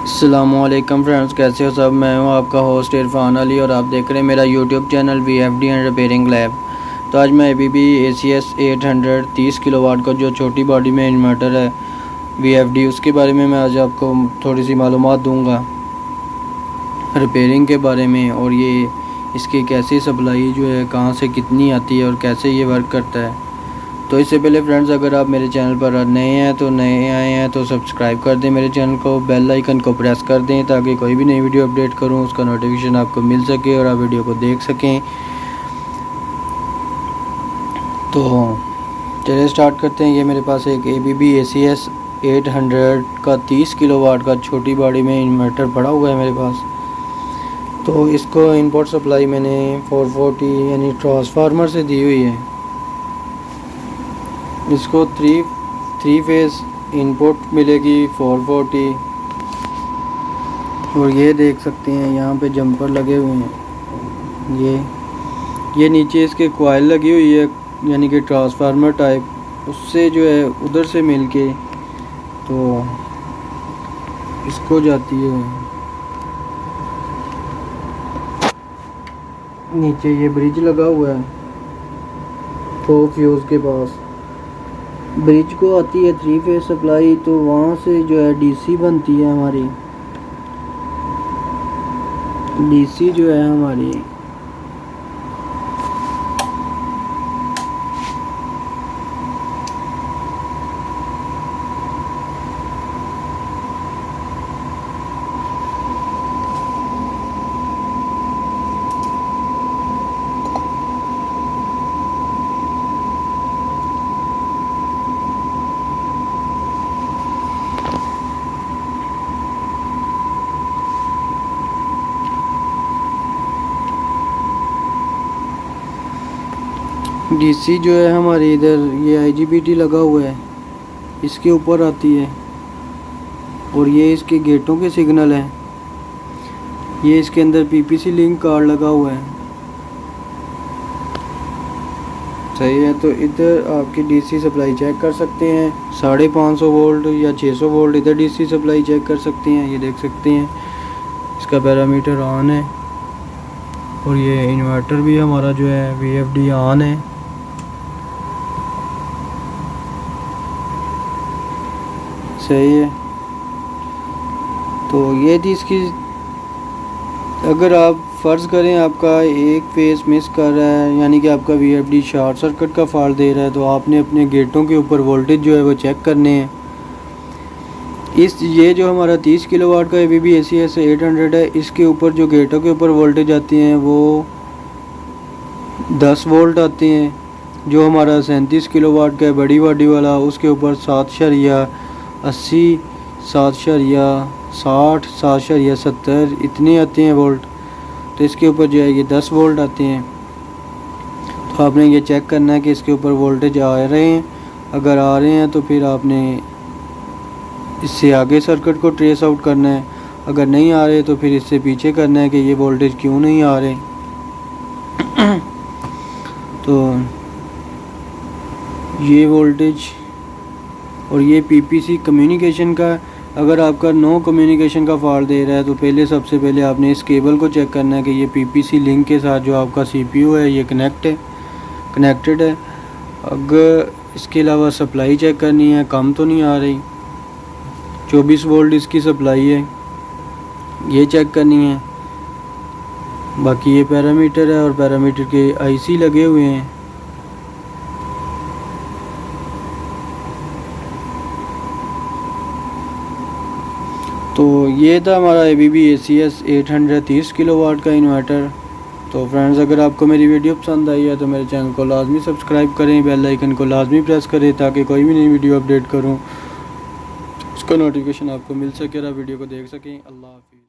अस्सलामुअलैकुम फ्रेंड्स, कैसे हो सब। मैं हूं आपका होस्ट इरफान अली और आप देख रहे हैं मेरा YouTube channel VFD and repairing lab. तो आज मैं ABB ACS 800 30 किलोवाट का जो छोटी बॉडी में इन्वर्टर है VFD, उसके बारे में मैं आज आपको थोड़ी सी मालूमात दूंगा रिपेयरिंग के बारे में, और ये इसकी कैसी सप्लाई जो है कहाँ से कितनी आती है और कैसे ये वर्क करता है। तो इससे पहले फ्रेंड्स, अगर आप मेरे चैनल पर नए आए हैं तो सब्सक्राइब कर दें मेरे चैनल को, बेल आइकन को प्रेस कर दें ताकि कोई भी नई वीडियो अपडेट करूं उसका नोटिफिकेशन आपको मिल सके और आप वीडियो को देख सकें। तो चलिए स्टार्ट करते हैं। ये मेरे पास एक ABB ACS 800 का 30 किलोवाट का छोटी बॉडी में इन्वर्टर पड़ा हुआ है मेरे पास। तो इसको इनपुट सप्लाई मैंने 440 यानी ट्रांसफार्मर से दी हुई है। इसको थ्री फेस इनपुट मिलेगी 440, और ये देख सकते हैं यहाँ पे जंपर लगे हुए हैं। ये नीचे इसके कॉइल लगी हुई है, यानी कि ट्रांसफार्मर टाइप, उससे जो है उधर से मिलके तो इसको जाती है। नीचे ये ब्रिज लगा हुआ है तो फ्यूज़ के पास ब्रिज को आती है 3 फेज सप्लाई, तो वहाँ से जो है DC बनती है हमारी। DC जो है हमारी DC जो है हमारी इधर ये IGBT लगा हुआ है, इसके ऊपर आती है, और ये इसके गेटों के सिग्नल हैं। ये इसके अंदर PPC लिंक कार्ड लगा हुआ है, सही है। तो इधर आपकी DC सप्लाई चेक कर सकते हैं, 550 वोल्ट या 600 वोल्ट इधर DC सप्लाई चेक कर सकते हैं। ये देख सकते हैं इसका पैरामीटर ऑन है, और ये इन्वर्टर भी हमारा जो है VFD ऑन है। सही है। तो ये थी इसकी, अगर आप फ़र्ज़ करें आपका एक फेस मिस कर रहा है, यानी कि आपका VFD शॉर्ट सर्किट का फॉल्ट दे रहा है, तो आपने अपने गेटों के ऊपर वोल्टेज जो है वो चेक करने हैं। ये जो हमारा 30 किलोवाट का ABB ACS 800 है, इसके ऊपर जो गेटों के ऊपर वोल्टेज आती हैं वो 10 वोल्ट आते हैं। जो हमारा 37 किलोवाट का है बड़ी बॉडी वाला, उसके ऊपर 7.80 7.60 7.70 इतने आते हैं वोल्ट। तो इसके ऊपर जो है ये 10 वोल्ट आते हैं। तो आपने ये चेक करना है कि इसके ऊपर वोल्टेज आ रहे हैं। अगर आ रहे हैं तो फिर आपने इससे आगे सर्किट को ट्रेस आउट करना है। अगर नहीं आ रहे तो फिर इससे पीछे करना है कि ये वोल्टेज क्यों नहीं आ रहे। तो ये वोल्टेज और ये PPC कम्युनिकेशन का, अगर आपका नो कम्युनिकेशन का फॉल्ट दे रहा है तो सबसे पहले आपने इस केबल को चेक करना है कि ये PPC लिंक के साथ जो आपका CPU है ये कनेक्टेड है। अगर इसके अलावा सप्लाई चेक करनी है, कम तो नहीं आ रही, 24 वोल्ट इसकी सप्लाई है, ये चेक करनी है। बाकी ये पैरामीटर है और पैरामीटर के IC लगे हुए हैं। तो ये था हमारा ABB ACS 800 30 किलोवाट का इन्वर्टर। तो फ्रेंड्स, अगर आपको मेरी वीडियो पसंद आई है तो मेरे चैनल को लाजमी सब्सक्राइब करें, बेल आइकन को लाजमी प्रेस करें ताकि कोई भी नई वीडियो अपडेट करूं उसका नोटिफिकेशन आपको मिल सके और आप वीडियो को देख सकें। अल्लाह हाफिज़।